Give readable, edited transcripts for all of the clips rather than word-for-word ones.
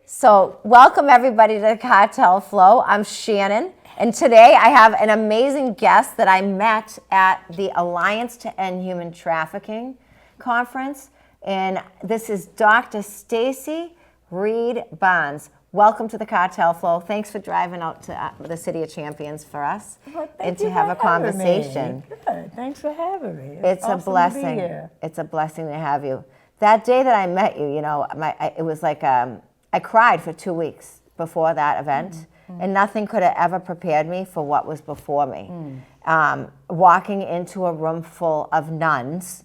So welcome everybody to the Kartel Flow. I'm Shannon, and today I have an amazing guest that I met at the Alliance to End Human Trafficking conference, and this is Dr. Stacy Reed-Barnes. Welcome to the Kartel Flow. Thanks for driving out to the City of Champions for us and to have a conversation. Good. Thanks for having me. It's awesome a blessing. To be here. It's a blessing to have you. That day that I met you, it was like I cried for 2 weeks before that event, and nothing could have ever prepared me for what was before me. Walking into a room full of nuns,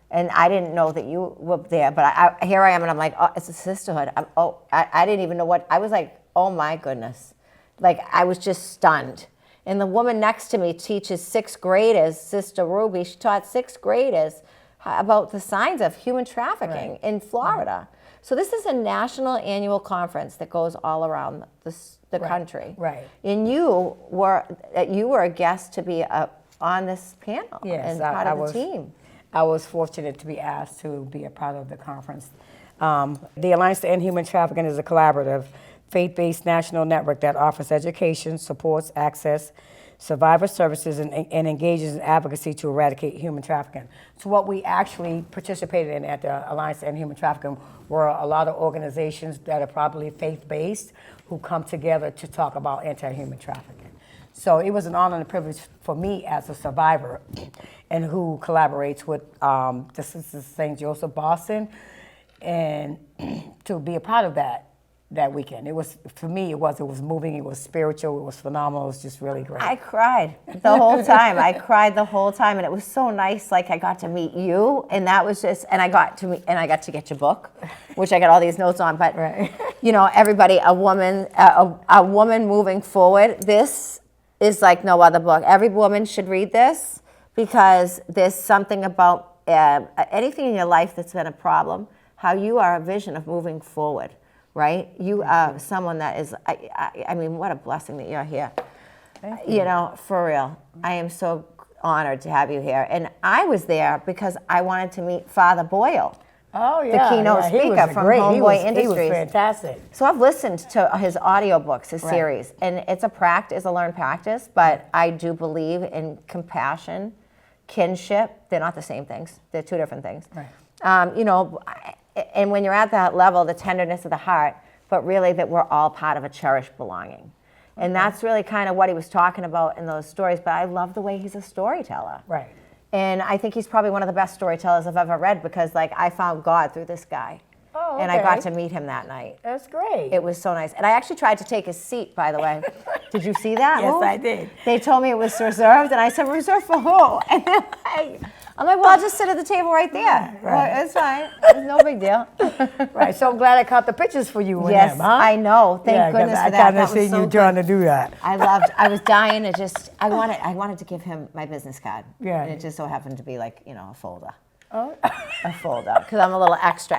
and I didn't know that you were there, but here I am, and I'm like, oh, it's a sisterhood. I didn't even know what, I was like, oh my goodness. Like, I was just stunned. And the woman next to me teaches 6th graders, Sister Ruby, she taught 6th graders about the signs of human trafficking in Florida. So this is a national annual conference that goes all around the country. Right. And you were a guest to be on this panel and part of the team. I was fortunate to be asked to be a part of the conference. The Alliance to End Human Trafficking is a collaborative, faith-based national network that offers education, supports access, survivor services, and engages in advocacy to eradicate human trafficking. So what we actually participated in at the Alliance to End Human Trafficking were a lot of organizations that are probably faith-based who come together to talk about anti-human trafficking. So it was an honor and a privilege for me as a survivor and who collaborates with the Sisters of St. Joseph Boston, and to be a part of that weekend. It was, for me, it was moving, it was spiritual, it was phenomenal, it was just really great. I cried the whole time. I cried the whole time, and it was so nice. Like, I got to meet you, and that was just, and I got to get your book, which I got all these notes on. But everybody, a woman moving forward. This is like no other book. Every woman should read this, because there's something about anything in your life that's been a problem, how you are a vision of moving forward. Right? You are someone that is, I mean, what a blessing that you're here. Thank you. For real. I am so honored to have you here. And I was there because I wanted to meet Father Boyle. Oh, yeah. The keynote speaker from Homeboy Industries. He was fantastic. So I've listened to his audiobooks, his series, and it's a learned practice, but I do believe in compassion, kinship. They're not the same things. They're two different things. Right. And when you're at that level, the tenderness of the heart, but really that we're all part of a cherished belonging. And that's really kind of what he was talking about in those stories, but I love the way he's a storyteller. Right. And I think he's probably one of the best storytellers I've ever read, because like I found God through this guy. Oh, okay. And I got to meet him that night. That's great. It was so nice. And I actually tried to take his seat, by the way. Did you see that? Yes, I did. They told me it was reserved, and I said, reserved for who? And I'm like, well, I'll just sit at the table right there. Right. Well, it's fine. It's no big deal. Right. So I'm glad I caught the pictures for you with him, huh? I know. Thank goodness for that. I kind of seen you trying to do that. I was dying to just, I wanted to give him my business card. Yeah. And it just so happened to be like, a folder. Oh. A folder. Because I'm a little extra,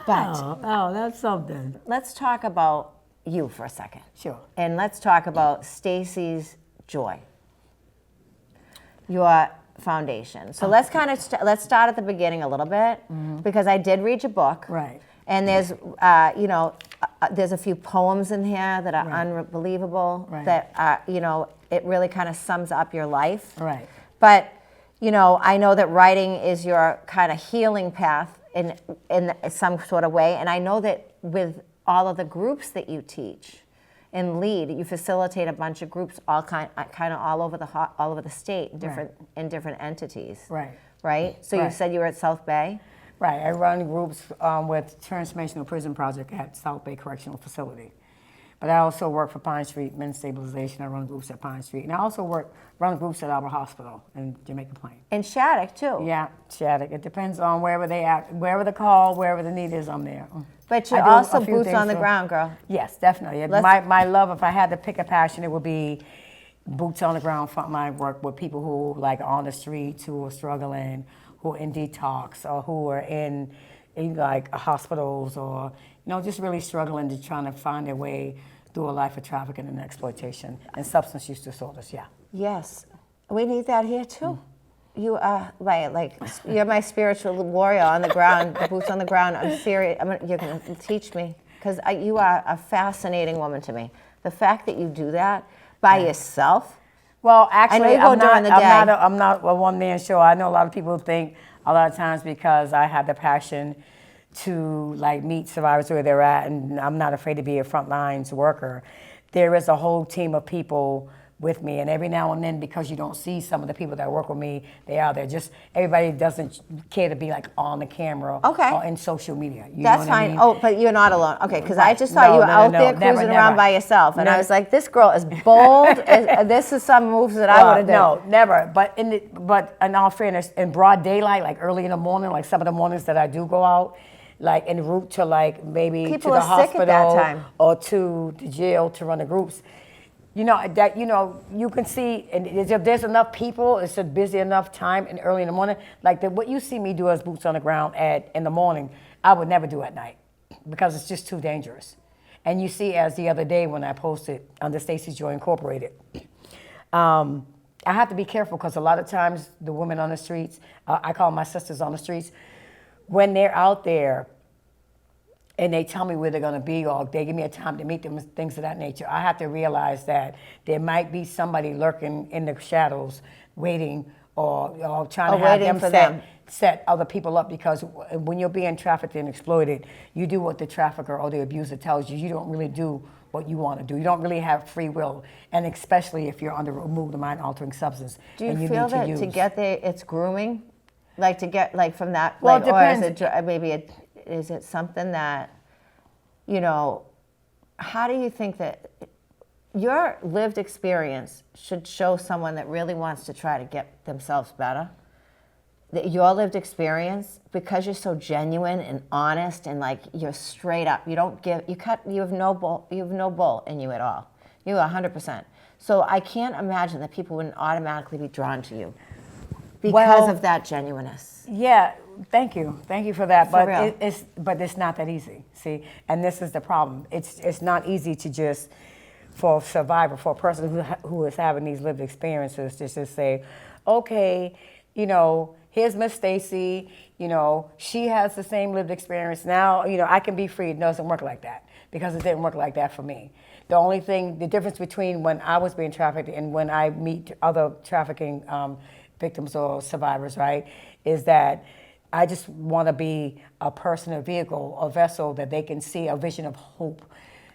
But oh, that's something. let's talk about you for a second. Sure. And let's talk about Stacys Joy, your foundation. So let's kind of let's start at the beginning a little bit, because I did read your book. Right. And there's there's a few poems in here that are unbelievable. Right. That are, it really kind of sums up your life. Right. But I know that writing is your kind of healing path in some sort of way, and I know that with all of the groups that you teach and lead, you facilitate a bunch of groups all kind of all over the state, in different entities. Right. Right. So you said you were at South Bay. Right. I run groups with Transformational Prison Project at South Bay Correctional Facility. But I also work for Pine Street Men's Stabilization. I run groups at Pine Street. And I also run groups at Albert Hospital in Jamaica Plain. And Shattuck, too. Yeah, Shattuck. It depends on wherever they at, wherever the call, wherever the need is, I'm there. But you're also boots on the ground, girl. Yes, definitely. My love, if I had to pick a passion, it would be boots on the ground, frontline work with people who like on the streets, who are struggling, who are in detox, or who are in like hospitals, or just really struggling to trying to find their way through a life of trafficking and exploitation and substance use disorders. Yeah. Yes, we need that here too. You are right. Like you're my spiritual warrior on the ground, the boots on the ground. I'm serious. You're going to teach me because you are a fascinating woman to me. The fact that you do that by yourself. Well, actually, I know you go during the day. I'm not a one-man show. I know a lot of people think a lot of times because I have the passion to like meet survivors where they're at, and I'm not afraid to be a front lines worker. There is a whole team of people with me, and every now and then, because you don't see some of the people that work with me, they are there. Just everybody doesn't care to be like on the camera or in social media. That's fine. I mean? Oh, but you're not alone. Okay, because I just saw you out there cruising around by yourself, and I was like, this girl is bold. This is some moves that I would have done. No, never. But in all fairness, in broad daylight, like early in the morning, like some of the mornings that I do go out, like en route to like maybe people to the are sick hospital at that time. Or to the jail to run the groups. You know, you can see, and if there's enough people, it's a busy enough time and early in the morning. Like what you see me do as boots on the ground in the morning, I would never do at night because it's just too dangerous. And you see, as the other day when I posted under Stacys Joy Incorporated, I have to be careful because a lot of times the women on the streets, I call my sisters on the streets, when they're out there, and they tell me where they're going to be, or they give me a time to meet them, things of that nature, I have to realize that there might be somebody lurking in the shadows waiting or trying to have them set other people up, because when you're being trafficked and exploited, you do what the trafficker or the abuser tells you. You don't really do what you want to do. You don't really have free will, and especially if you're under removed mind-altering substance. Do you feel that to get there, it's grooming? Like to get, like from that, well, like, it depends. Or is it something that, you know, how do you think that your lived experience should show someone that really wants to try to get themselves better? That your lived experience, because you're so genuine and honest and like you're straight up, you have no bull in you at all. You 100%. So I can't imagine that people wouldn't automatically be drawn to you because of that genuineness. Yeah, thank you for that. For but it's not that easy. See, and this is the problem. It's not easy to just, for a survivor, for a person who is having these lived experiences, to just say, okay, you know, here's Miss Stacy. You know, she has the same lived experience. Now, you know, I can be free. It doesn't work like that because it didn't work like that for me. The difference between when I was being trafficked and when I meet other trafficking victims or survivors, right, is that I just want to be a person, a vehicle, a vessel that they can see, a vision of hope.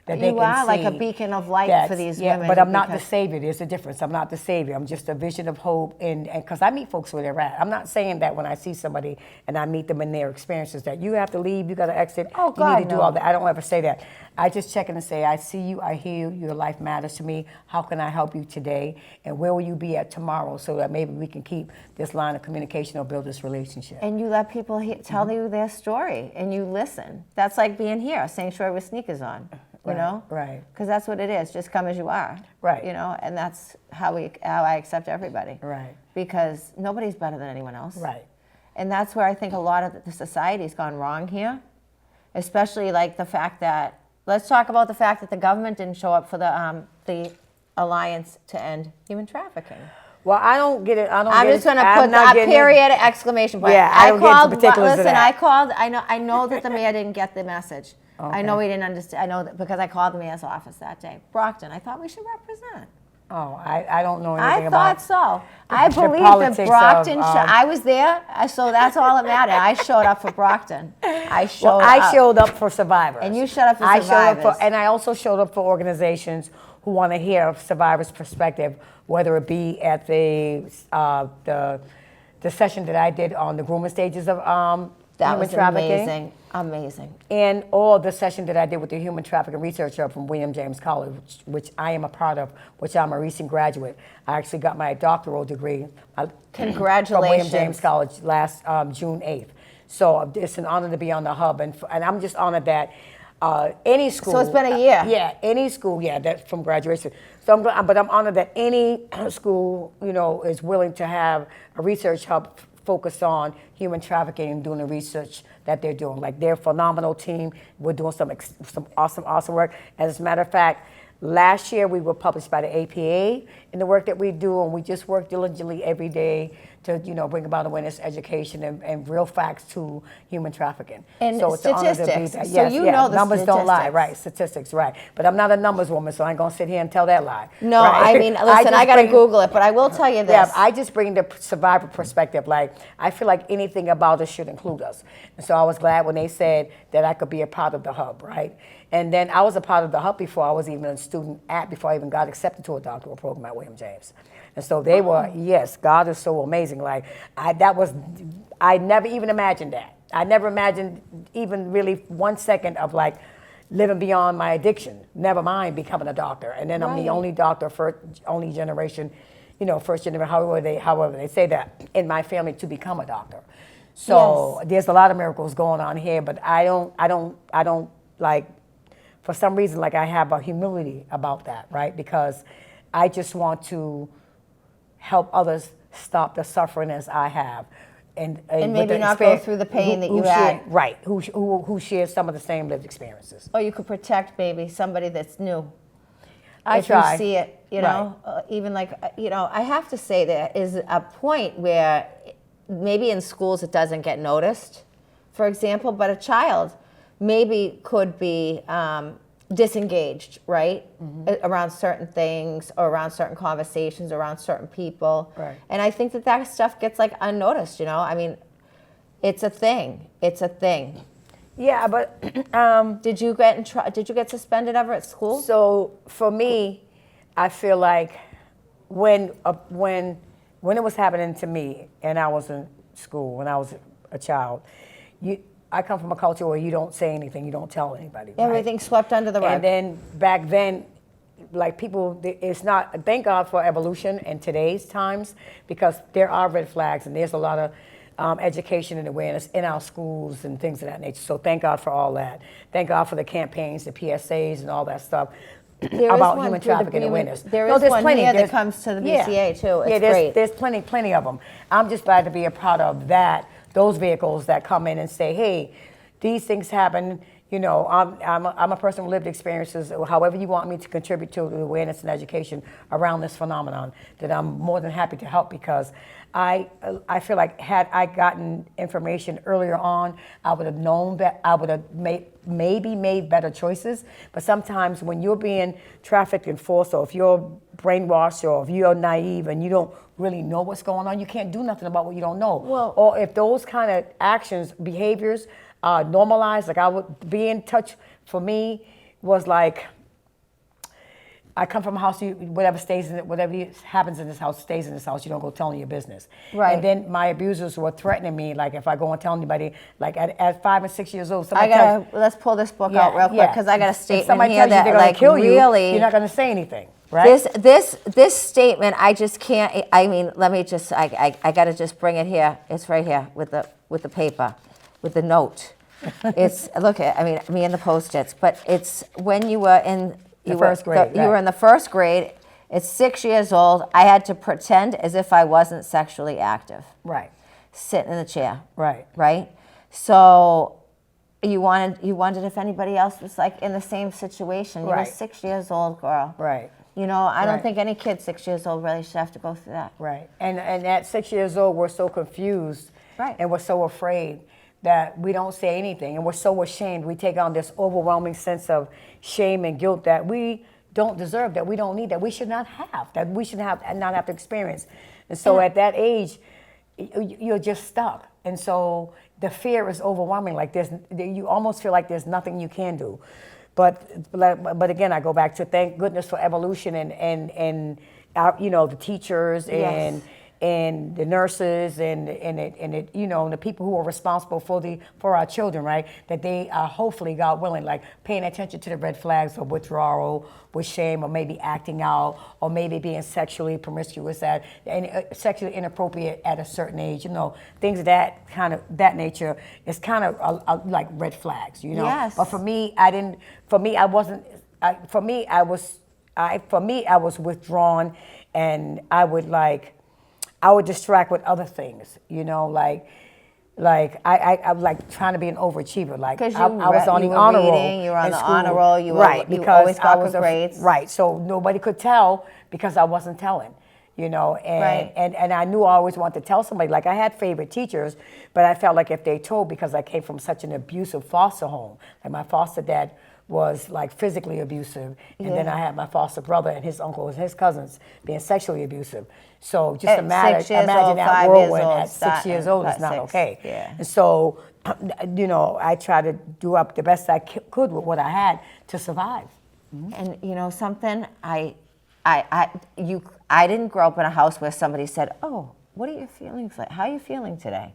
That you are like a beacon of light for these women. But I'm not the savior. There's a difference. I'm not the savior. I'm just a vision of hope. And because I meet folks where they're at. I'm not saying that when I see somebody and I meet them in their experiences that you have to leave, you got to exit, oh, God, you need to do all that. I don't ever say that. I just check in and say, I see you, I hear you, your life matters to me. How can I help you today? And where will you be at tomorrow so that maybe we can keep this line of communication or build this relationship? And you let people tell you their story and you listen. That's like being here, sanctuary with sneakers on. You know? Right. Because that's what it is. Just come as you are. Right. You know, and that's how I accept everybody. Right. Because nobody's better than anyone else. Right. And that's where I think a lot of the society's gone wrong here. Especially like the fact that, let's talk about the fact that the government didn't show up for the Alliance to End Human Trafficking. Well, I don't get it. I'm just going to put that period exclamation point. Yeah, I don't get into particulars of listen, that. I called. I know that the mayor didn't get the message. Okay. I know he didn't understand. I know that because I called the mayor's office that day. Brockton, I thought we should represent. Oh, I don't know anything about. I thought so. I believe that Brockton. I was there, so that's all that mattered. I showed up for Brockton. I showed up for survivors. And you showed up for survivors. And I also showed up for organizations who want to hear a survivor's perspective, whether it be at the session that I did on the grooming stages of human trafficking. Amazing. And or the session that I did with the Human Trafficking Research Hub from William James College, which I am a part of, which I'm a recent graduate. I actually got my doctoral degree. Congratulations. From William James College last June 8th. So it's an honor to be on the hub, and I'm just honored that any school. So it's been a year. Yeah, any school. Yeah, that from graduation. So I'm honored that any school, you know, is willing to have a research hub focused on human trafficking and doing the research that they're doing. Like, they're a phenomenal team. We're doing some awesome work. As a matter of fact, last year we were published by the APA in the work that we do, and we just work diligently every day to bring about awareness, education, and real facts to human trafficking. And so it's an honor to be statistics. that. So Yes, you yeah, know the numbers don't lie, statistics. right? Statistics, right? But I'm not a numbers woman, so I ain't gonna sit here and tell that lie. No, right? I mean, listen, I got to Google it, but I will tell you this. Yeah, I just bring the survivor perspective. Like, I feel like anything about us should include us. And so I was glad when they said that I could be a part of the hub, right? And then I was a part of the hub before I was even a student before I even got accepted to a doctoral program at William James. And so they were, yes, God is so amazing. Like, I never even imagined that. I never imagined even really 1 second of like living beyond my addiction, never mind becoming a doctor. And then I'm the only doctor, only generation, first generation, however they say that, in my family to become a doctor. So there's a lot of miracles going on here, but I don't like, for some reason, like I have a humility about that, right? Because I just want to help others stop the suffering as I have. And maybe not go through the pain that you had. Right, who shares some of the same lived experiences. Or you could protect maybe somebody that's new. I if try. you see it, even like, I have to say there is a point where maybe in schools it doesn't get noticed, for example, but a child maybe could be disengaged, right? Around certain things or around certain conversations, around certain people. Right. And I think that stuff gets like unnoticed, I mean, it's a thing. It's a thing. Yeah, but did you get suspended ever at school? So for me, I feel like when it was happening to me and I was in school, when I was a child, I come from a culture where you don't say anything, you don't tell anybody. Right? Everything's swept under the rug. And then back then, like people, it's not, thank God for evolution in today's times, because there are red flags and there's a lot of education and awareness in our schools and things of that nature. So thank God for all that. Thank God for the campaigns, the PSAs and all that stuff about human trafficking awareness. There is one here that comes to the BCA too. It's great. There's plenty of them. I'm just glad to be a part of that. Those vehicles that come in and say, hey, these things happen. I'm a person with lived experiences. However you want me to contribute to the awareness and education around this phenomenon, that I'm more than happy to help, because I feel like had I gotten information earlier on, I would have known that I would have maybe made better choices. But sometimes when you're being trafficked and forced, or if you're brainwashed, or if you're naive and you don't really know what's going on, you can't do nothing about what you don't know. Well, or if those kind of actions, behaviors normalized, like I would be in touch, for me was like, I come from a house, whatever happens in this house stays in this house. You don't go telling your business. Right. And then my abusers were threatening me, like if I go and tell anybody, like at 5 and 6 years old, let's pull this book out real quick, because I got a statement here that they're like kill really, you're not going to say anything, right? This statement, I just can't. I mean, let me just. I got to just bring it here. It's right here with the paper, with the note. It's look at. I mean, me and the Post-its, but it's when you were in. First grade. You were in the first grade. It's 6 years old. I had to pretend as if I wasn't sexually active. Right. Sitting in the chair. Right. Right. So you wondered if anybody else was like in the same situation. You were 6 years old, girl. Right. I don't think any kid 6 years old really should have to go through that. Right. And at 6 years old, we're so confused. Right. And we're so afraid that we don't say anything, and we're so ashamed. We take on this overwhelming sense of shame and guilt that we don't deserve, that we don't need, that we should not have, that we should not have to experience. And so at that age, you're just stuck. And so the fear is overwhelming. Like you almost feel like there's nothing you can do. But again, I go back to thank goodness for evolution and our, the teachers and the nurses and the people who are responsible for our children, right? That they are hopefully, God willing, like paying attention to the red flags of withdrawal, with shame, or maybe acting out, or maybe being sexually promiscuous and sexually inappropriate at a certain age. Things of that nature is kind of like red flags. Yes. But for me, I was withdrawn, and I would distract with other things, like I like trying to be an overachiever. Like I was on the honor roll. You were on the honor roll. You always got good grades. Right, so nobody could tell because I wasn't telling. you know, Right. and I knew I always wanted to tell somebody. Like, I had favorite teachers, but I felt like if they told, because I came from such an abusive foster home, like my foster dad was like physically abusive, and then I had my foster brother and his uncle and his cousins being sexually abusive. So just At imagine 6 years imagine old, that 5 years whirlwind old, at 6 years old is not six, okay. yeah. And so, you know, I tried to do up the best I could with what I had to survive. And you know something, I didn't grow up in a house where somebody said, "Oh, what are your feelings like? How are you feeling today?"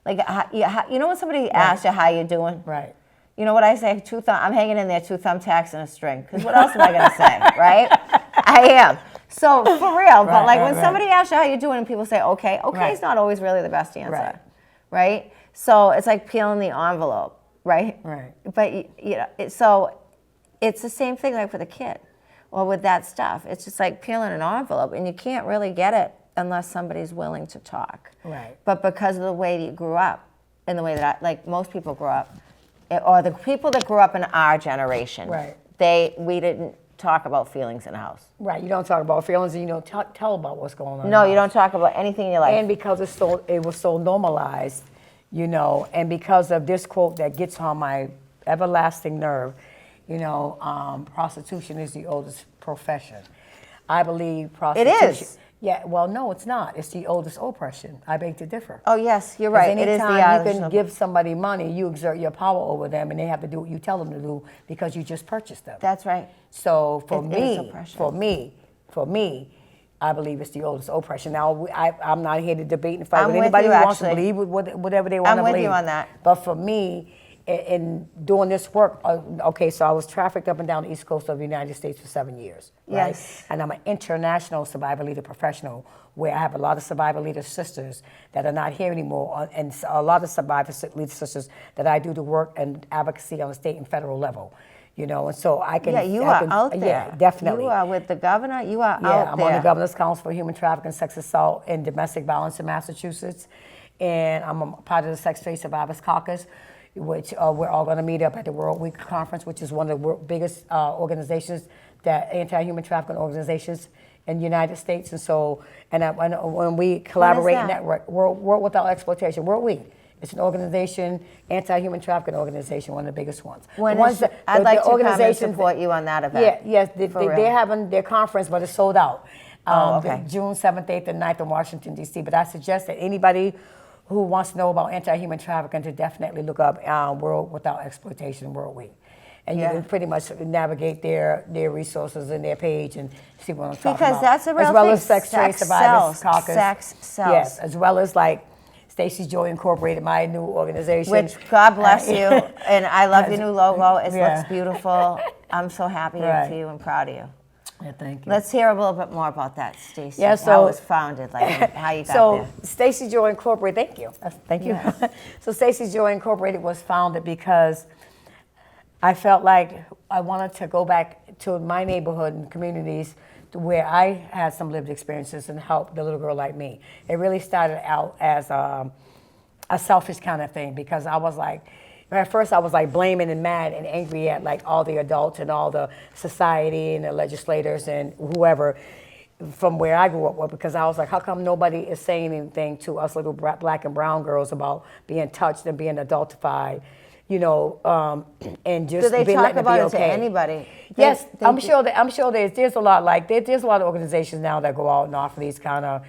Like, you know when somebody asks you how you're doing? Right. You know what I say? I'm hanging in there, 2 thumbtacks and a string. Because what else am I going to say, right? I am. So for real. But like when somebody asks you how you're doing and people say, okay is not always really the best answer, right? So it's like peeling the envelope, right? Right. But you know, so it's the same thing like with a kid or with that stuff. It's just like peeling an envelope, and you can't really get it unless somebody's willing to talk. Right. But because of the way that you grew up, and the way that like most people grew up, or the people that grew up in our generation, Right. we didn't talk about feelings in the house. Right. You don't talk about feelings, and you don't tell about what's going on. No, you don't talk about anything in your life. And because it was so normalized, you know, and because of this quote that gets on my everlasting nerve, you know, prostitution is the oldest profession. I believe prostitution. It is. Yeah, well, no, it's not. It's the oldest oppression. I beg to differ. Oh, yes, you're right. It is the Anytime you can give somebody money, you exert your power over them, and they have to do what you tell them to do because you just purchased them. That's right. So for It is oppression. for me, I believe it's the oldest oppression. Now, I'm not here to debate and fight I'm with with anybody you, who wants to actually. believe whatever they want to I'm with believe. you on that. But for me, in doing this work, okay, so I was trafficked up and down the East Coast of the United States for 7 years, right? Yes. And I'm an international survivor leader professional, where I have a lot of survivor leader sisters that are not here anymore, and a lot of survivor leader sisters that I do the work and advocacy on the state and federal level. You know, and so I can. Yeah, you are out there. Yeah, definitely. You are with the governor. You are out there. Yeah, I'm on the Governor's Council for Human Trafficking, Sex Assault, and Domestic Violence in Massachusetts, and I'm a part of the Sex Trade Survivors Caucus, which we're all going to meet up at the World Week Conference, which is one of the biggest organizations, that anti-human trafficking organizations in the United States. And so, when we collaborate and network, World Without Exploitation, World Week. It's an organization, anti-human trafficking organization, one of the biggest ones. I'd like to come and support you on that event. Yeah, yes, they're having their conference, but it's sold out. Okay. June 7th, 8th, and 9th in Washington, D.C. But I suggest that anybody who wants to know about anti-human trafficking to definitely look up World Without Exploitation World Week. And you can pretty much navigate their resources and their page and see what I'm talking about. Because that's a real as well thing. as Sex Trade Survivors Caucus. Sex sells. Yes, as well as like Stacys Joy Incorporated, my new organization. Which, God bless you, and I love your new logo. It looks beautiful. I'm so happy for you and proud of you. Yeah, thank you. Let's hear a little bit more about that, Stacey. Yeah, so how it was founded, like how you got there. So Stacys Joy Incorporated, thank you. Thank you. Yes. So Stacys Joy Incorporated was founded because I felt like I wanted to go back to my neighborhood and communities to where I had some lived experiences and help the little girl like me. It really started out as a selfish kind of thing, because I was like, at first I was like blaming and mad and angry at like all the adults and all the society and the legislators and whoever from where I grew up with, because I was like, how come nobody is saying anything to us little black and brown girls about being touched and being adultified, you know, and just do they talk about it okay. to anybody? Yes, I'm sure there's a lot there's a lot of organizations now that go out and offer these kind of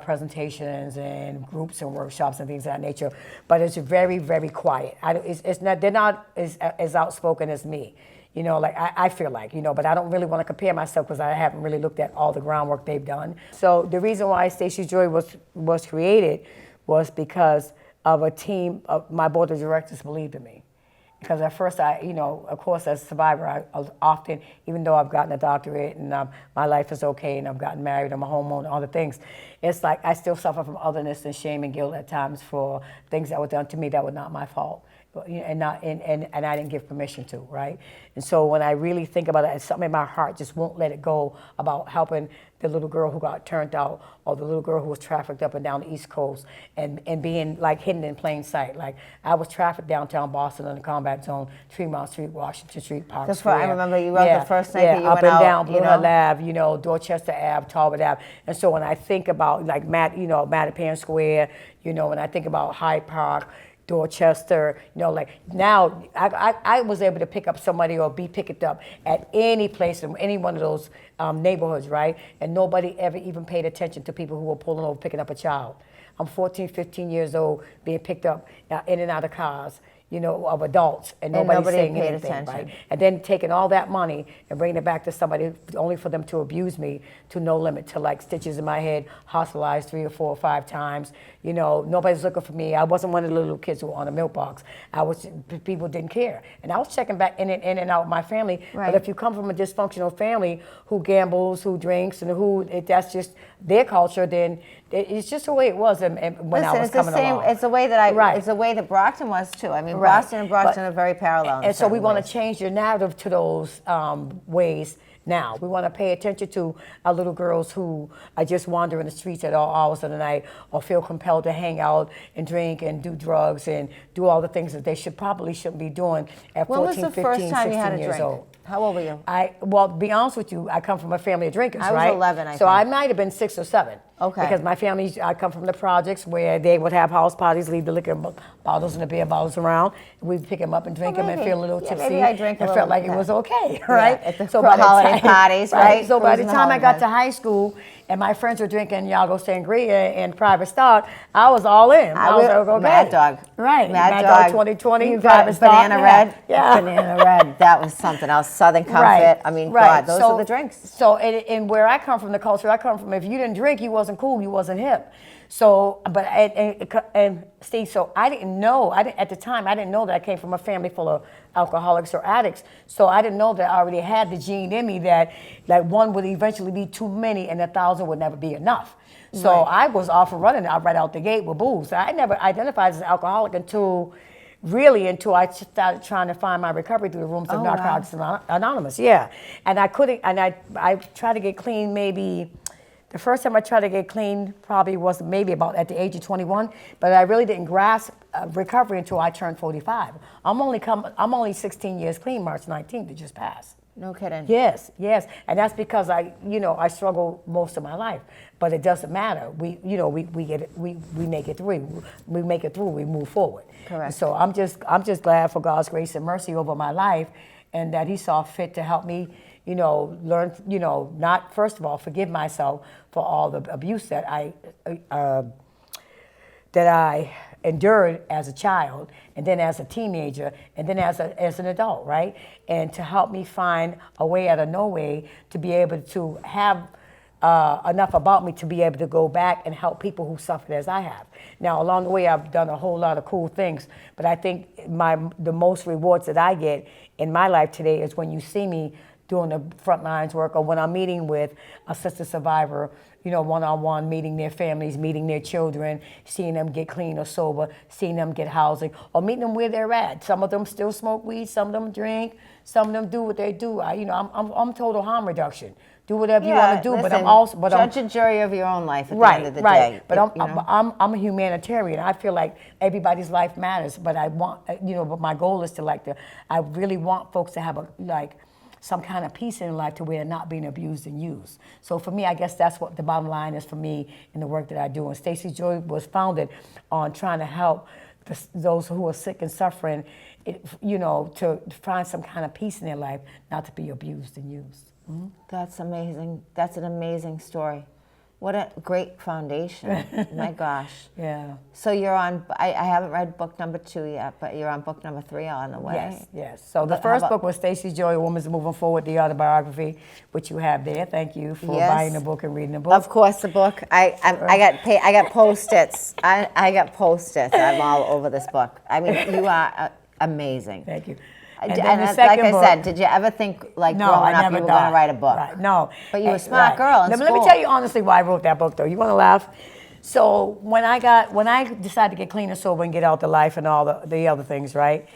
presentations and groups and workshops and things of that nature, but it's very, very quiet. They're not as outspoken as me, you know. Like I feel like, you know, but I don't really want to compare myself because I haven't really looked at all the groundwork they've done. So the reason why Stacys Joy was created was because of a team of my board of directors believed in me. Because at first, you know, of course, as a survivor, I often, even though I've gotten a doctorate and my life is okay and I've gotten married, I'm a homeowner, all the things, it's like I still suffer from otherness and shame and guilt at times for things that were done to me that were not my fault. and I didn't give permission to, right? And so when I really think about it, it's something in my heart just won't let it go about helping the little girl who got turned out, or the little girl who was trafficked up and down the East Coast, and being like hidden in plain sight. Like I was trafficked downtown Boston in the combat zone, Tremont Street, Washington Street, Park Square. I remember you wrote the first night that you up went and out, down Blue you know? Hill Ave, Dorchester Ave, Talbot Ave. And so when I think about like Mattapan Square, when I think about Hyde Park, Dorchester, like now I was able to pick up somebody or be picked up at any place in any one of those neighborhoods, right? And nobody ever even paid attention to people who were pulling over, picking up a child. I'm 14, 15 years old, being picked up in and out of cars, of adults, and nobody's saying paid anything, attention. right? And then taking all that money and bringing it back to somebody only for them to abuse me to no limit, to like stitches in my head, hospitalized 3 or 4 or 5 times. Nobody's looking for me. I wasn't one of the little kids who were on a milk box. People didn't care. And I was checking back in and out my family. Right. But if you come from a dysfunctional family who gambles, who drinks, and that's just their culture, then it's just the way it was. And when I was coming along. It's the way that Right. It's the way that Brockton was too. I mean, Right. Boston and Brockton are very parallel. And so we want to change the narrative to those ways now. We want to pay attention to our little girls who are just wandering the streets at all hours of the night, or feel compelled to hang out and drink and do drugs and do all the things that they shouldn't be doing at 14, 15, 16 years old. How old were you? Well, to be honest with you, I come from a family of drinkers, I was right? 11, I So think. I might have been 6 or 7. Okay. Because my family, I come from the projects where they would have house parties, leave the liquor bottles and the beer bottles around. We'd pick them up and drink them and maybe. feel a little Yeah, tipsy. maybe I drank a and little felt like bit. it was okay, right? at the by holiday parties, right? So by the Cruising the time I got holidays. to high school and my friends were drinking Yago Sangria and private stock, I was all in. I was like, okay. Mad Dog. Right. Mad Dog 2020. You private got stock. Banana Red. Yeah. Banana Red. That was something else. Southern Comfort. Right. I mean, Right. God, those So- are the drinks. So, and where I come from, the culture I come from, if you didn't drink, you wasn't cool, you wasn't hip. So, but, and Steve, so I didn't know, at the time, I didn't know that I came from a family full of alcoholics or addicts. So I didn't know that I already had the gene in me that one would eventually be too many and 1,000 would never be enough. So I was off and running right out the gate with booze. I never identified as an alcoholic until I started trying to find my recovery through the rooms of Narcotics Anonymous. Yeah. And I couldn't, and I tried to get clean maybe. The first time I tried to get clean probably was maybe about at the age of 21, but I really didn't grasp recovery until I turned 45. I'm only 16 years clean, March 19th, it just passed. No kidding. Yes, and that's because I struggled most of my life, but it doesn't matter. We make it through. We make it through. We move forward. Correct. So I'm just glad for God's grace and mercy over my life, and that He saw fit to help me. Learn, not first of all, forgive myself for all the abuse that I endured as a child, and then as a teenager, and then as an adult, right? And to help me find a way out of no way to be able to have enough about me to be able to go back and help people who suffered as I have. Now, along the way, I've done a whole lot of cool things, but I think the most rewards that I get in my life today is when you see me doing the front lines work, or when I'm meeting with a sister survivor, one-on-one, meeting their families, meeting their children, seeing them get clean or sober, seeing them get housing, or meeting them where they're at. Some of them still smoke weed, some of them drink, some of them do what they do. I'm total harm reduction. Do whatever you want to do, listen, but I'm also judge and jury of your own life at the end of the right. day. But I'm a humanitarian. I feel like everybody's life matters, but I want but my goal is I really want folks to have some kind of peace in life to where they're not being abused and used. So for me, I guess that's what the bottom line is for me in the work that I do. And Stacys Joy was founded on trying to help those who are sick and suffering, to find some kind of peace in their life, not to be abused and used. Mm-hmm. That's amazing. That's an amazing story. What a great foundation. My gosh. Yeah. So you're on, I haven't read book number 2 yet, but you're on book number 3 on the way. Yes. So the first book was Stacys Joy, A Woman's Moving Forward, the autobiography, which you have there. Thank you for buying the book and reading the book. Of course, the book. I got Post-its. I got Post-its. I'm all over this book. I mean, you are amazing. Thank you. And like I said, did you ever think, growing up, you were going to write a book? Right. No. But you were a smart girl in Let school. me tell you honestly why I wrote that book, though. You want to laugh? So when I decided to get clean and sober and get out the life and all the other things, right?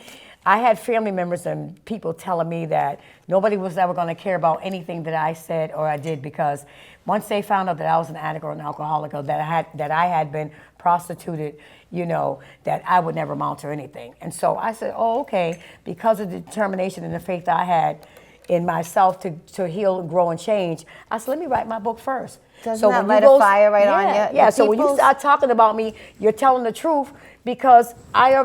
I had family members and people telling me that nobody was ever going to care about anything that I said or I did, because once they found out that I was an addict or an alcoholic, or that I had been prostituted, you know, that I would never amount to anything. And so I said, oh, okay, because of the determination and the faith I had in myself to heal and grow and change, I said, let me write my book first. Doesn't that light a fire right on you? Yeah, so when you start talking about me, you're telling the truth, because I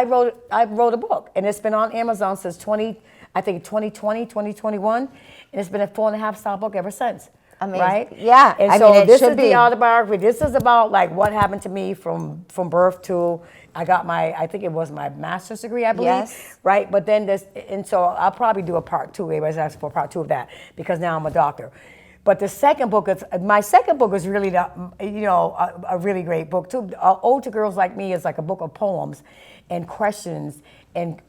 wrote a book, and it's been on Amazon since 2021, and it's been a 4.5-star book ever since. Amazing. Right? Yeah. And so this is the autobiography. This is about like what happened to me from birth to I got I think it was my master's degree, I believe. Yes. Right? But then and so I'll probably do a part 2. Everybody's asking for part 2 of that, because now I'm a doctor. But my second book is really, a really great book too. Ode to Girls Like Me is like a book of poems and questions and,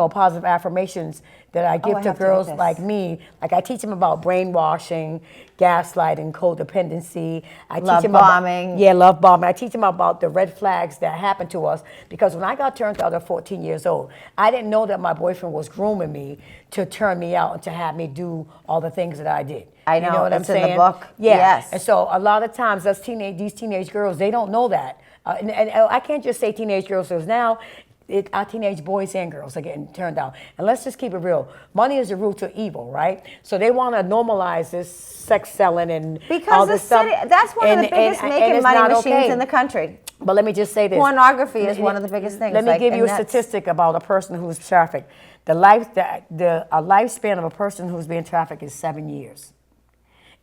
positive affirmations that I give to girls like me. Like I teach them about brainwashing, gaslighting, codependency. Love bombing. Love bombing. I teach them about the red flags that happen to us, because when I got turned out at 14 years old, I didn't know that my boyfriend was grooming me to turn me out and to have me do all the things that I did. I know, you know what I'm saying? in the book. Yeah. Yes. And so a lot of times, these teenage girls, they don't know that. And I can't just say teenage girls, because now our teenage boys and girls are getting turned out. And let's just keep it real. Money is the root of evil, right? So they want to normalize this sex selling and all this stuff. That's one of the biggest making money machines in the country. But let me just say this. Pornography is one of the biggest things. Let me give you a statistic about a person who's trafficked. A lifespan of a person who's being trafficked is 7 years.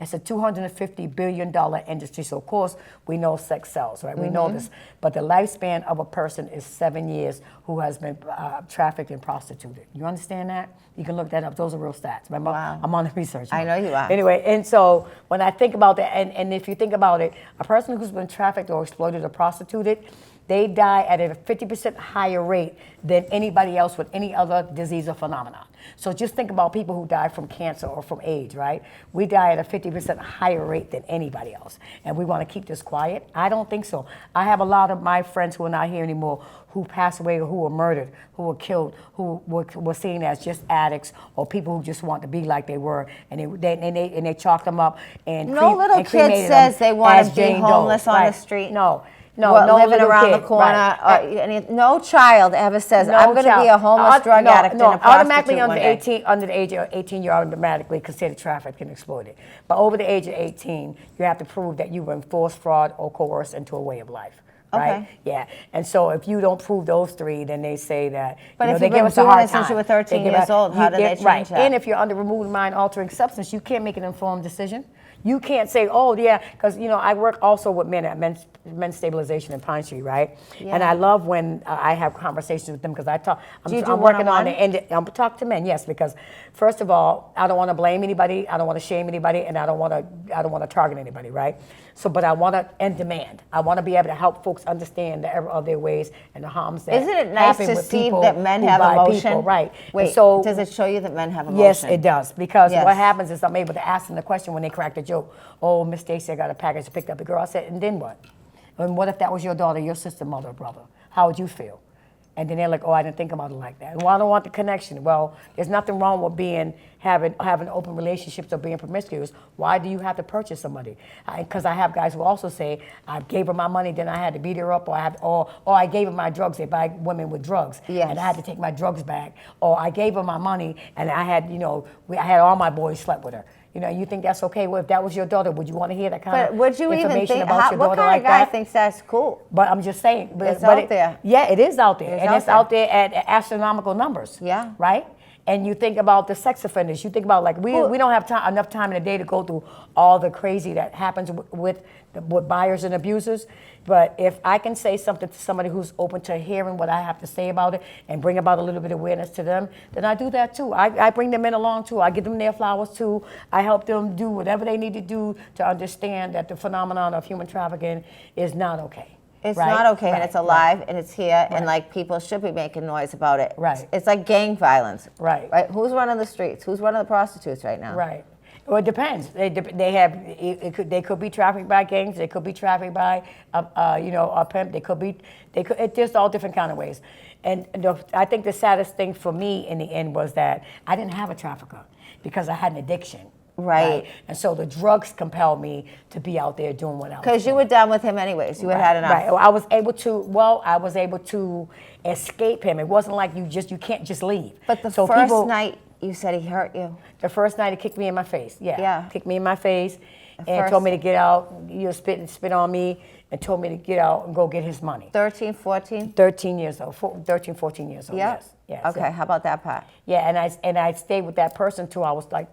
It's a $250 billion industry. So, of course, we know sex sells, right? We know this. But the lifespan of a person is 7 years who has been trafficked and prostituted. You understand that? You can look that up. Those are real stats. Remember, wow. I'm on the research. I know you are. Anyway, and so when I think about that, and if you think about it, a person who's been trafficked or exploited or prostituted, they die at a 50% higher rate than anybody else with any other disease or phenomenon. So just think about people who die from cancer or from AIDS, right? We die at a 50% higher rate than anybody else. And we want to keep this quiet? I don't think so. I have a lot of my friends who are not here anymore who passed away or who were murdered, who were killed, who were seen as just addicts or people who just want to be like they were, and they chalked them up and no little kid says they want to be homeless on the street. No, living around the corner. Right. No child ever says, I'm going to be a homeless drug addict and a prostitute. Automatically under the age of 18, you're automatically considered trafficked and exploited. But over the age of 18, you have to prove that you were enforced, fraud, or coerced into a way of life. Right? Okay. Yeah. And so if you don't prove those 3, then they say that if they you've give been us a hard doing it time. since you were 13 years old, how do they change that? And if you're under removed mind altering substance, you can't make an informed decision. You can't say, oh, yeah, because, I work also with men at Men's Stabilization in Pine Street, right? Yeah. And I love when I have conversations with them, because I'm working on the end. I'm talking to men, yes, because first of all, I don't want to blame anybody, I don't want to shame anybody, and I don't want to target anybody, right? So, but I want to end demand. I want to be able to help folks understand the error of their ways and the harms that Isn't it nice to see that men have emotion? People, right. Wait, so, does it show you that men have emotion? Yes, it does. Because what happens is I'm able to ask them the question when they crack the joke. Oh, Miss Stacy, I got a package, picked up a girl. I said, and then what? And what if that was your daughter, your sister, mother, or brother? How would you feel? And then they're like, oh, I didn't think about it like that. Well, I don't want the connection. Well, there's nothing wrong with having open relationships or being promiscuous. Why do you have to purchase somebody? Because I have guys who also say, I gave her my money, then I had to beat her up, or I gave her my drugs. They buy women with drugs, and I had to take my drugs back. Or I gave her my money, and I had all my boys slept with her. You think that's okay? Well, if that was your daughter, would you want to hear that kind of information about your daughter like that? What kind of guy thinks that's cool? But I'm just saying. It's out there. Yeah, it is out there. It's out there at astronomical numbers. Yeah. Right? And you think about the sex offenders. You think about, like, we don't have enough time in the day to go through all the crazy that happens with buyers and abusers. But if I can say something to somebody who's open to hearing what I have to say about it and bring about a little bit of awareness to them, then I do that too. I bring them in along too. I give them their flowers too. I help them do whatever they need to do to understand that the phenomenon of human trafficking is not okay. It's not okay, and it's alive, and it's here, and like people should be making noise about it. Right. It's like gang violence. Right. Right. Who's running the streets? Who's running the prostitutes right now? Right. Well, it depends. They could be trafficked by gangs. They could be trafficked by a pimp. It's just all different kind of ways. And I think the saddest thing for me in the end was that I didn't have a trafficker because I had an addiction. Right. And so the drugs compelled me to be out there doing what I was doing. Because you were done with him anyways. You had enough. Right. I was able to escape him. It wasn't like you can't just leave. But the first night you said he hurt you. The first night he kicked me in my face. Yeah. Kicked me in my face and told me to get out, spit on me, and told me to get out and go get his money. 13, 14? 13 years old. 13, 14 years old. Yeah. Yes. Okay, how about that part? Yeah, and I stayed with that person till I was like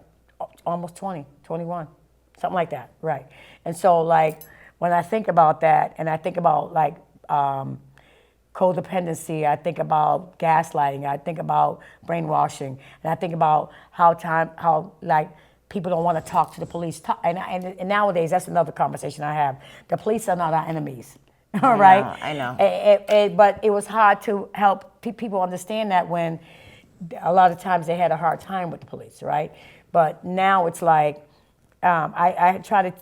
almost 20, 21, something like that, right? And so like when I think about that, and I think about like codependency, I think about gaslighting, I think about brainwashing, and I think about how like people don't want to talk to the police. And nowadays, that's another conversation I have. The police are not our enemies, all right? I know. But it was hard to help people understand that when a lot of times they had a hard time with the police, right? But now it's like, I try to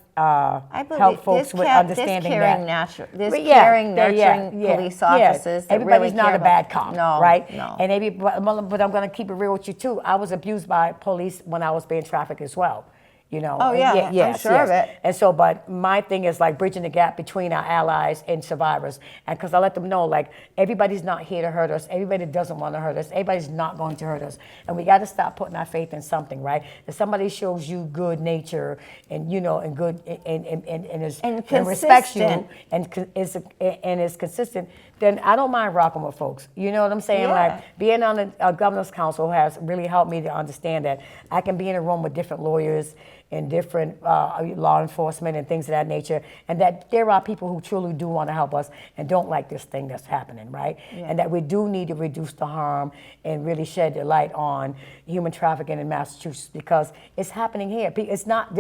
help folks with understanding There's caring, nurturing police officers. Everybody's really not a bad cop, right? No. And but I'm going to keep it real with you too. I was abused by police when I was being trafficked as well. You know. Oh yeah, I'm sure of it. And so, but my thing is like bridging the gap between our allies and survivors, and because I let them know like everybody's not here to hurt us. Everybody doesn't want to hurt us. Everybody's not going to hurt us, and we got to stop putting our faith in something, right? If somebody shows you good nature and and good and respects you and is consistent, then I don't mind rocking with folks. You know what I'm saying? Yeah. Like being on the governor's council has really helped me to understand that I can be in a room with different lawyers and different law enforcement and things of that nature, and that there are people who truly do want to help us and don't like this thing that's happening, right? Yeah. And that we do need to reduce the harm and really shed the light on human trafficking in Massachusetts because it's happening here. It's not,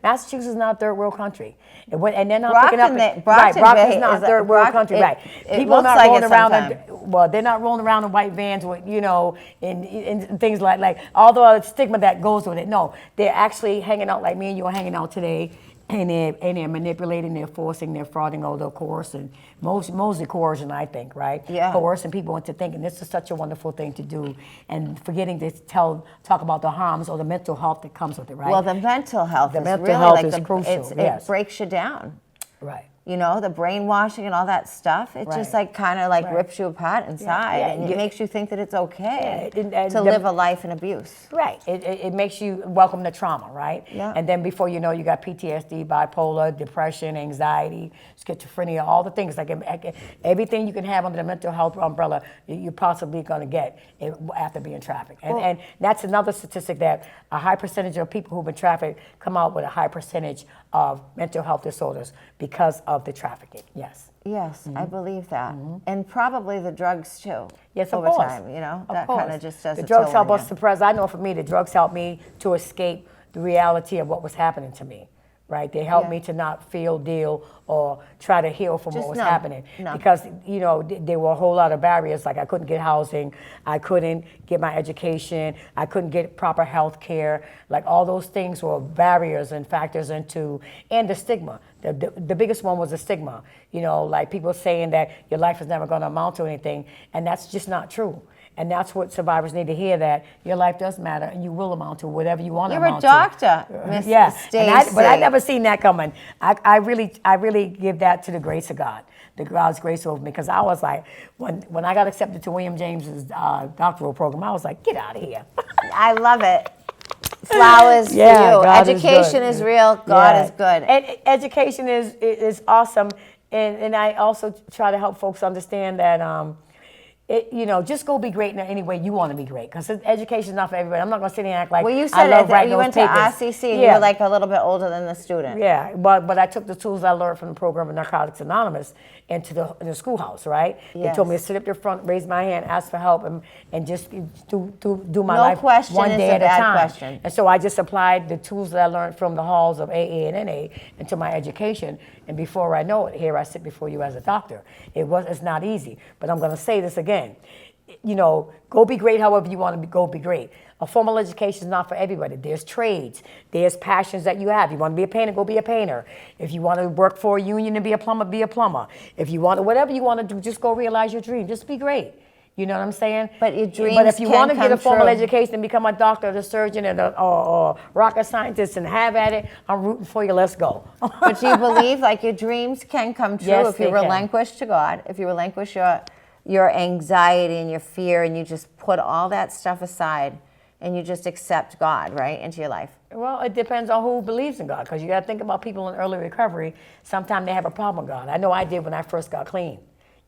Massachusetts is not a third world country. And they're not picking up, Brockton is not a third world country, right? People are not rolling around, they're not rolling around in white vans with, and things like all the stigma that goes with it. No, they're actually hanging out like me and you are hanging out today, and they're manipulating, they're forcing, they're frauding, or they're coercing. Mostly coercion, I think, right? Yeah. Coercing people into thinking this is such a wonderful thing to do, and forgetting to talk about the harms or the mental health that comes with it, right? Well, the mental health is crucial. It breaks you down. Right. The brainwashing and all that stuff, it just like kind of like rips you apart inside, and it makes you think that it's okay to live a life in abuse. Right. It makes you welcome the trauma, right? Yeah. And then before you know, you got PTSD, bipolar, depression, anxiety, schizophrenia, all the things, like everything you can have under the mental health umbrella, you're possibly going to get after being trafficked. And that's another statistic, that a high percentage of people who've been trafficked come out with a high percentage of mental health disorders because of the trafficking. Yes. Yes, I believe that. And probably the drugs too. Yes, over of course. time, that kind of just does the drugs help us suppress. I know for me, the drugs helped me to escape the reality of what was happening to me. Right, they helped me to not feel, deal, or try to heal from what was happening. Because there were a whole lot of barriers. Like I couldn't get housing, I couldn't get my education, I couldn't get proper health care. Like all those things were barriers and factors into, and the stigma. The biggest one was the stigma. Like people saying that your life is never going to amount to anything, and that's just not true. And that's what survivors need to hear, that your life does matter and you will amount to whatever you want to amount to. You're a doctor, Miss Stacy. But I never seen that coming. I really give that to the grace of God, the God's grace over me, because I was like, when I got accepted to William James's doctoral program, I was like, get out of here. I love it. Flowers for you. God Education is real. God is good. And education is awesome. And I also try to help folks understand that just go be great in any way you want to be great, because education is not for everybody. I'm not going to sit here and act like you I love writing you those went to RCC and you were like a little bit older than the student. Yeah, but I took the tools I learned from the program of Narcotics Anonymous into the schoolhouse, right? Yes. They told me to sit up there front, raise my hand, ask for help, and just do my life one day at a time. Question. And so I just applied the tools that I learned from the halls of AA and NA into my education. And before I know it, here I sit before you as a doctor. It's not easy, but I'm going to say this again. go be great however you want to go be great. A formal education is not for everybody. There's trades. There's passions that you have. You want to be a painter, go be a painter. If you want to work for a union and be a plumber, be a plumber. If you want to, whatever you want to do, just go realize your dream. Just be great. You know what I'm saying? But your dreams But if you want to get a formal true. education and become a doctor, a surgeon, and or rocket scientist and have at it, I'm rooting for you. Let's go. But do you believe like your dreams can come true Yes, if you they can. relinquish to God, if you relinquish your anxiety and your fear, and you just put all that stuff aside and you just accept God, right, into your life? Well, it depends on who believes in God, because you got to think about people in early recovery. Sometimes they have a problem with God. I know I did when I first got clean.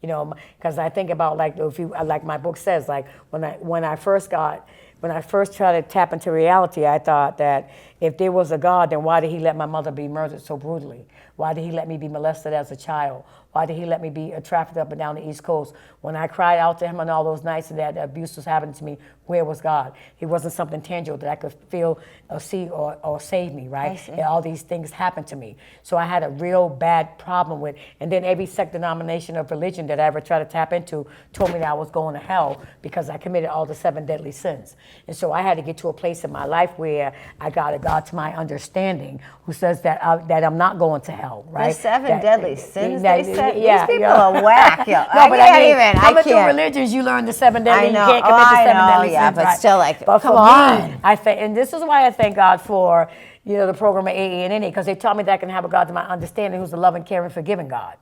Because I think about like my book says, like when I first tried to tap into reality, I thought that if there was a God, then why did he let my mother be murdered so brutally? Why did he let me be molested as a child? Why did he let me be trafficked up and down the East Coast? When I cried out to him on all those nights and that abuse was happening to me, where was God? He wasn't something tangible that I could feel or see or save me, right? And all these things happened to me. So I had a real bad problem with, and then every sect denomination of religion that I ever tried to tap into told me that I was going to hell because I committed all the 7 deadly sins. And so I had to get to a place in my life where I got a God to my understanding who says that I'm not going to hell, right? The 7 deadly sins, they said? Yeah, these people are whack, yo. No, but I can't. through religions, you learn the 7 deadly. I know. You can't commit the 7 deadly sins. Yeah, but right? still, like, but come for on. Me, and this is why I thank God for the program at AA and NA, because they taught me that I can have a God to my understanding, who's a loving, caring, forgiving God.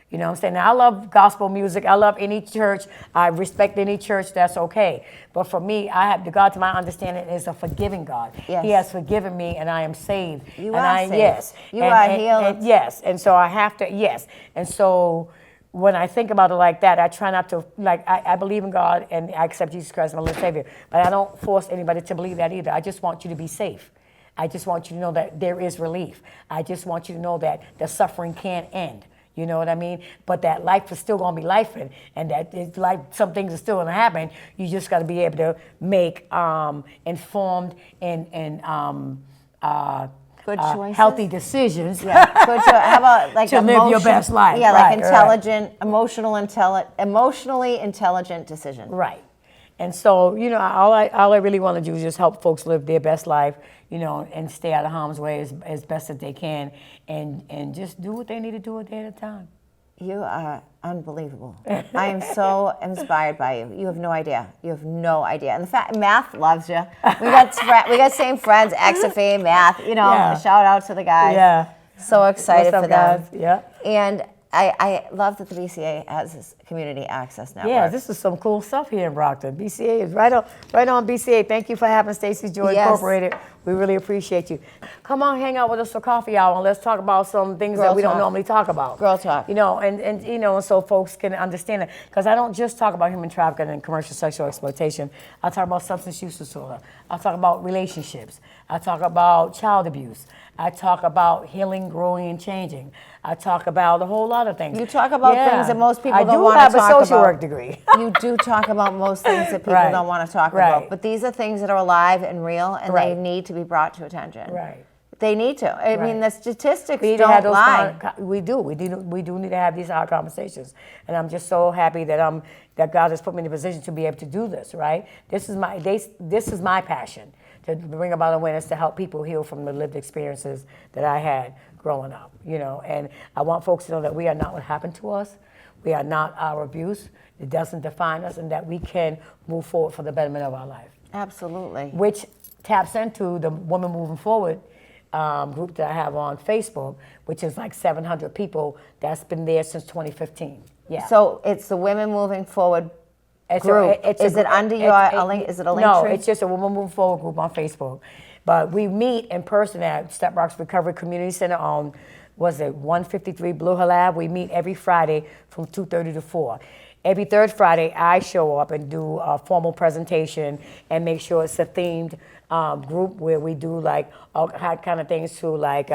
You know what I'm saying? Now, I love gospel music. I love any church. I respect any church. That's okay. But for me, I have the God to my understanding is a forgiving God. Yes. He has forgiven me, and I am saved. You and are saved. Yes. You are healed. And yes. And so I have to, yes. And so when I think about it like that, I try not to, I believe in God and I accept Jesus Christ as my Lord and Savior. But I don't force anybody to believe that either. I just want you to be safe. I just want you to know that there is relief. I just want you to know that the suffering can't end. You know what I mean? But that life is still going to be life, and that it's like some things are still going to happen. You just got to be able to make informed and good choices. healthy decisions. Yeah. Good how about like to live your best life? Yeah, right, like intelligent, emotionally intelligent decision. Right. And so, all I really want to do is just help folks live their best life, and stay out of harm's way as best as they can, and just do what they need to do a day at a time. You are unbelievable. I am so inspired by you. You have no idea. You have no idea. And the fact, math loves you. We got same friends, XFA, math. Yeah. Shout out to the guys. Yeah. So excited What's up, for them. guys? Yeah. And I love that the BCA has this community access network. Yeah, this is some cool stuff here in Brockton. BCA is right on BCA. Thank you for having Stacys Joy Incorporated. We really appreciate you. Come on, hang out with us for coffee hour and let's talk about some things that we don't normally talk about. Girl talk. And so folks can understand it. Because I don't just talk about human trafficking and commercial sexual exploitation. I talk about substance use disorder. I talk about relationships. I talk about child abuse. I talk about healing, growing, and changing. I talk about a whole lot of things. You talk about things that most people don't want to talk about. I do have a social work degree. You do talk about most things that people don't want to talk about. But these are things that are alive and real, and they need to be brought to attention. Right. They need to. I mean, the statistics don't lie. We do need to have these hard conversations, and I'm just so happy that that God has put me in a position to be able to do this. Right. This is my passion, to bring about awareness to help people heal from the lived experiences that I had growing up. And I want folks to know that we are not what happened to us. We are not our abuse. It doesn't define us, and that we can move forward for the betterment of our life. Absolutely. Which taps into the Women Moving Forward group that I have on Facebook, which is like 700 people that's been there since 2015. Yeah. So it's the Women Moving Forward group. Is it under your link? Is it a link No, tree? it's just a Women Moving Forward group on Facebook. But we meet in person at Step Rocks Recovery Community Center on, 153 Blue Hill Ave. We meet every Friday from 2:30 to 4. Every third Friday, I show up and do a formal presentation and make sure it's a themed group where we do like all kind of things to like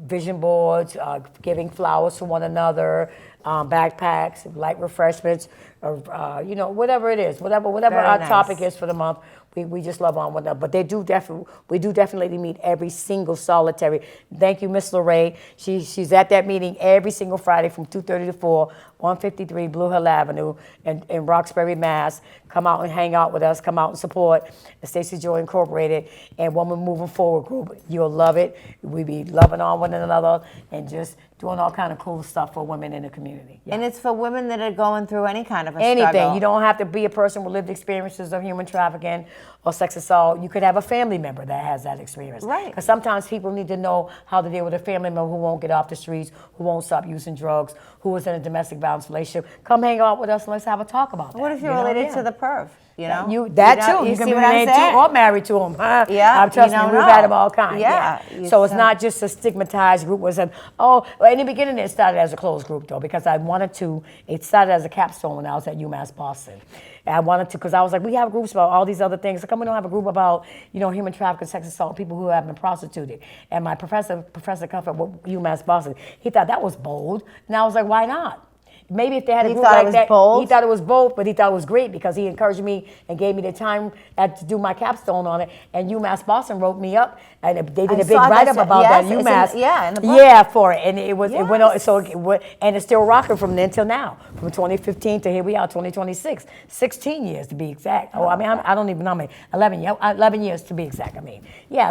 vision boards, giving flowers to one another, backpacks, light refreshments, whatever it is, whatever our topic is for the month, we just love on one another. But we do definitely meet every single solitary. Thank you, Miss Lorraine. She's at that meeting every single Friday from 2:30 to 4, 153 Blue Hill Avenue in Roxbury, Mass. Come out and hang out with us. Come out and support the Stacys Joy Incorporated and Woman Moving Forward group. You'll love it. We be loving on one another and just doing all kind of cool stuff for women in the community. Yeah. And it's for women that are going through any kind of a Anything. struggle. You don't have to be a person with lived experiences of human trafficking or sex assault. You could have a family member that has that experience. Right. Because sometimes people need to know how to deal with a family member who won't get off the streets, who won't stop using drugs, who is in a domestic violence relationship. Come hang out with us and let's have a talk about that. What if you're related to the perv? You know, too. You see can be what I'm related saying? to or married to him. Yeah, trust me, we've had them all kinds. Yeah. So it's not just a stigmatized group. Was in the beginning it started as a closed group though, because I wanted to. It started as a capstone when I was at UMass Boston. And I wanted to, because I was like, we have groups about all these other things. How come we don't have a group about, human trafficking, sex assault, people who have been prostituted? And my Professor Comfort with UMass Boston, he thought that was bold. And I was like, why not? Maybe if they had a group like that, he thought it was bold, but he thought it was great because he encouraged me and gave me the time to do my capstone on it. And UMass Boston wrote me up, and they did a big write-up about that. UMass, in the book. For it, and it went on. So and it's still rocking from then till now, from 2015 to here we are, 2026, 16 years to be exact. I don't even know how many, 11 years to be exact.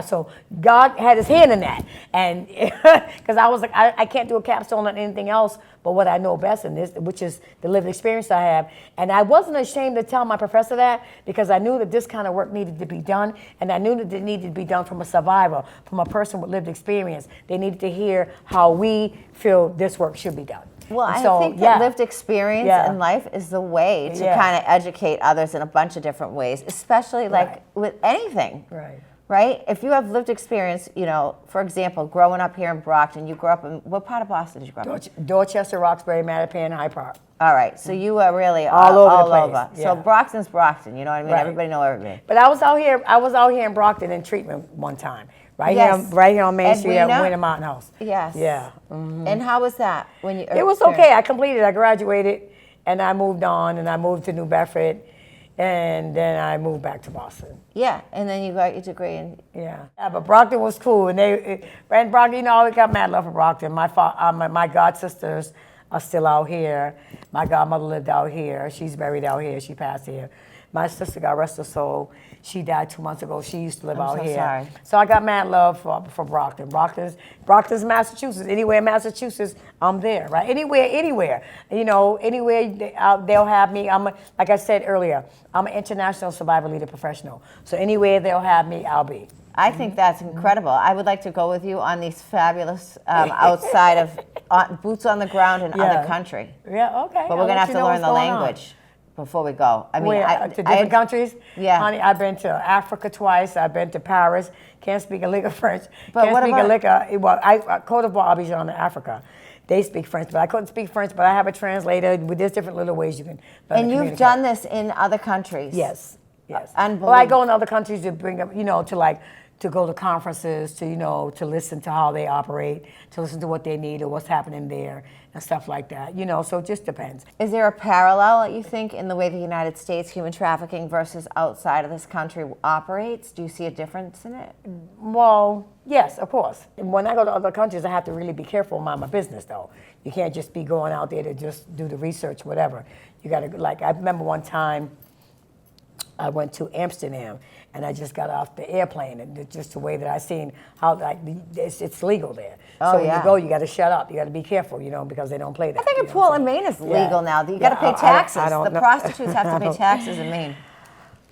So God had His hand in that, and because I was like, I can't do a capstone on anything else but what I know best in this, which is the lived experience I have. And I wasn't ashamed to tell my professor that because I knew that this kind of work needed to be done, and I knew that it needed to be done from a survivor, from a person with lived experience. They needed to hear how we feel this work should be done. Well, I think that lived experience in life is the way to kind of educate others in a bunch of different ways, especially with anything. Right? If you have lived experience, for example, growing up here in Brockton, you grew up in, what part of Boston did you grow up in? Dorchester, Roxbury, Mattapan, Hyde Park. All right, so you are really all over the place. So Brockton's Brockton, you know what I mean? Right. Everybody know everybody. But I was out here in Brockton in treatment one time. Right here on Main Street at Winter Mountain House. Yes. Yeah. Mm-hmm. And how was that when you? It was okay. I graduated, and I moved on, and I moved to New Bedford, and then I moved back to Boston. Yeah, and then you got your degree in. Yeah, but Brockton was cool, and Brockton, I always got mad love for Brockton. My god sisters are still out here. My godmother lived out here. She's buried out here. She passed here. My sister, God rest her soul, she died 2 months ago. She used to live out here. Sorry. So I got mad love for Brockton. Brockton's Massachusetts. Anywhere in Massachusetts, I'm there, right? Anywhere. Anywhere they'll have me. Like I said earlier, I'm an international survivor leader professional. So anywhere they'll have me, I'll be. I think that's incredible. I would like to go with you on these fabulous outside of boots on the ground in other country. Yeah, okay. But we're going to have to learn the language before we go. I mean, to different countries? Yeah. Honey, I've been to Africa twice. I've been to Paris. Can't speak a lick of French. But Can't speak a lick of, Côte d'Ivoire, Abidjan in Africa. They speak French, but I couldn't speak French, but I have a translator. There's different little ways you can learn And you've done this in other countries? Yes. Unbelievable. Well, I go in other countries to bring up, to go to conferences, to listen to how they operate, to listen to what they need or what's happening there and stuff like that. So it just depends. Is there a parallel, you think, in the way the United States human trafficking versus outside of this country operates? Do you see a difference in it? Well, yes, of course. When I go to other countries, I have to really be careful and mind my business, though. You can't just be going out there to just do the research, whatever. You got to, I remember one time I went to Amsterdam, and I just got off the airplane, and just the way that I seen how it's legal there. So when you go, you got to shut up. You got to be careful, because they don't play that. I think in Portland, Maine is legal now. You got to pay taxes. The prostitutes have to pay taxes in Maine.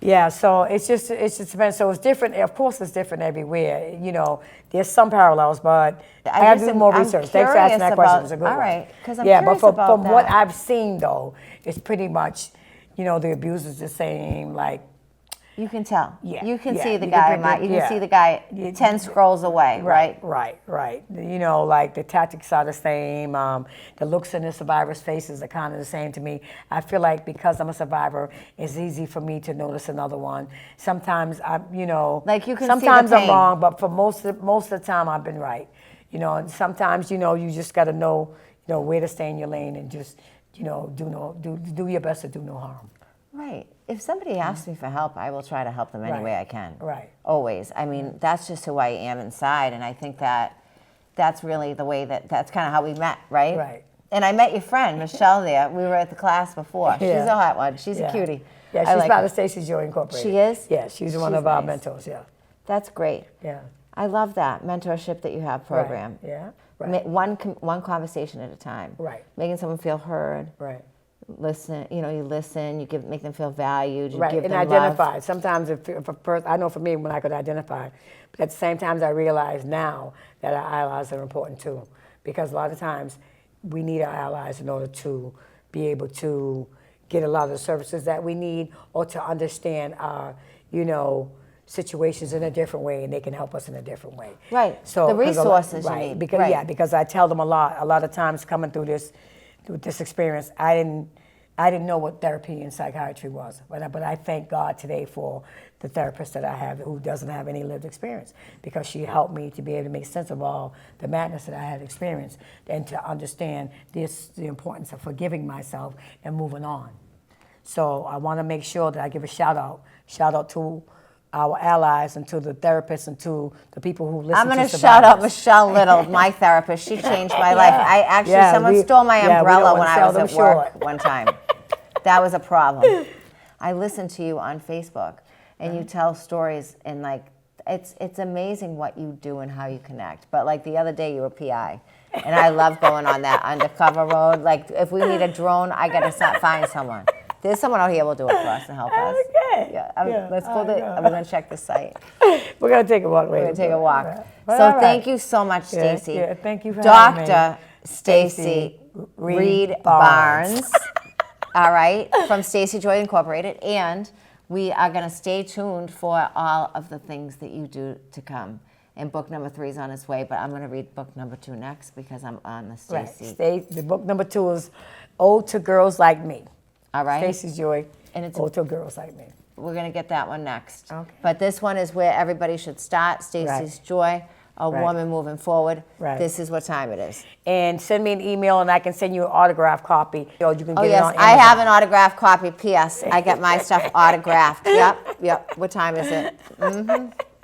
Yeah, so it's just depends. So it's different. Of course, it's different everywhere. There's some parallels, but I have to do more research. Thanks for asking that question. It's a good one. All right, because I'm curious but about from that. what I've seen, though, it's pretty much, the abuse is the same. Like, you can tell. Yeah, you can see the you guy. can You can see the guy 10 scrolls away, right? Right. Like the tactics are the same. The looks in the survivor's faces are kind of the same to me. I feel like because I'm a survivor, it's easy for me to notice another one. Sometimes like you can sometimes see the pain. I'm wrong, but for most of the time I've been right. And sometimes you just got to know where to stay in your lane and just do your best to do no harm. Right. if somebody asks me for help, I will try to help them any way I can. Right. Always. I mean, that's just who I am inside, and I think that's really the way that's kind of how we met, right? Right. And I met your friend, Michelle, there. We were at the class before. Yeah. She's a hot one. She's a cutie. Yeah, she's part of Stacys Joy Incorporated. She is? Yeah, she's one of our mentors, yeah. That's great. Yeah. I love that mentorship that you have program. Right. Yeah. Right. One conversation at a time. Right. Making someone feel heard. Right. Listen, you listen. You make them feel valued. You right. give and them identify. love. Sometimes, if a person, I know for me when I could identify, but at the same time, I realize now that our allies are important too, because a lot of times we need our allies in order to be able to get a lot of the services that we need, or to understand our, situations in a different way, and they can help us in a different way. Right. So the resources you right, need. Because right. yeah, because I tell them a lot of times coming through this experience, I didn't know what therapy and psychiatry was, but I thank God today for the therapist that I have who doesn't have any lived experience, because she helped me to be able to make sense of all the madness that I had experienced, and to understand the importance of forgiving myself and moving on. So I want to make sure that I give a shout out to our allies and to the therapists and to the people who listen. I'm going to to shout out Michelle Little, my therapist. She changed my life. Someone stole my umbrella when I was at work one time. That was a problem. I listened to you on Facebook, and you tell stories, and it's amazing what you do and how you connect. But the other day, you were PI, and I love going on that undercover road. If we need a drone, I got to find someone. There's someone out here will do it for us and help us. Okay. Yeah. Let's go. We're going to check the site. We're going to take a walk later. We're going to take a walk. Right. So thank you so much, Stacy. Yeah, thank you for having me. Dr. Stacy Reed-Barnes. All right, from Stacys Joy Incorporated. And we are going to stay tuned for all of the things that you do to come. And book number 3 is on its way, but I'm going to read book number 2 next, because I'm on the Stacy. Right. The book number 2 is Ode to Girls Like Me. All right. Stacys Joy, and it's Ode to Girls Like Me. We're going to get that one next. Okay. But this one is where everybody should start. Stacys Joy, a woman moving forward. Right. This is what time it is. And send me an email, and I can send you an autographed copy. Or you can get it on Amazon. I have an autographed copy. P.S. I get my stuff autographed. Yep. What time is it?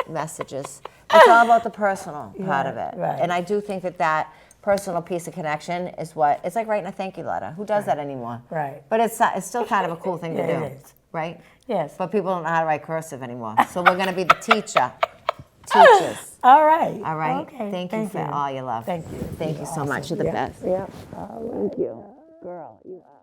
Messages. It's all about the personal part of it. Right. And I do think that personal piece of connection is it's like writing a thank you letter. Who does that anymore? Right. But it's still kind of a cool thing to do. It is. Right? Yes. But people don't know how to write cursive anymore. So we're going to be the teacher. Teachers. All right. All right. Okay. Thank you for all your love. Thank you. Thank you so much. You're the best. Yeah. Thank you. Girl, you are.